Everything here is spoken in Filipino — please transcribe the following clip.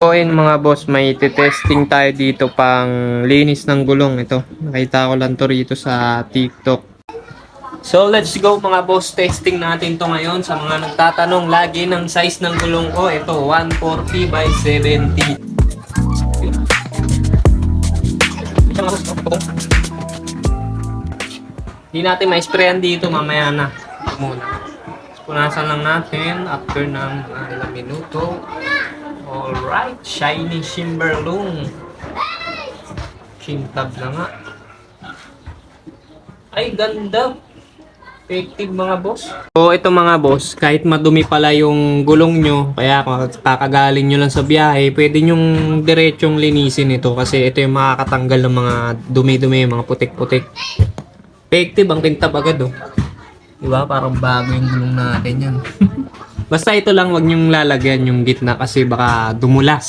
So yun mga boss, may testing tayo dito pang linis ng gulong. Ito, nakita ko lang to rito sa TikTok. So let's go mga boss, testing natin to ngayon. Sa mga nagtatanong lagi ng size ng gulong ko, ito 140 by 70. Hindi natin ma-sprayan dito, mamaya na. Ito muna. Punasan lang natin after ng ilang minuto. Alright, shiny Shimberlong. Kintab na nga. Ay, ganda. Effective mga boss. So, ito mga boss, kahit madumi pala yung gulong nyo, kaya kakagaling nyo lang sa biyahe, pwede nyong diretsong linisin ito kasi ito yung makakatanggal ng mga dumi-dumi, mga putik-putik. Effective, ang kintab agad oh. Diba? Parang bago yung gulong natin yan. Basta ito lang, wag nyong lalagyan yung gitna kasi baka dumulas.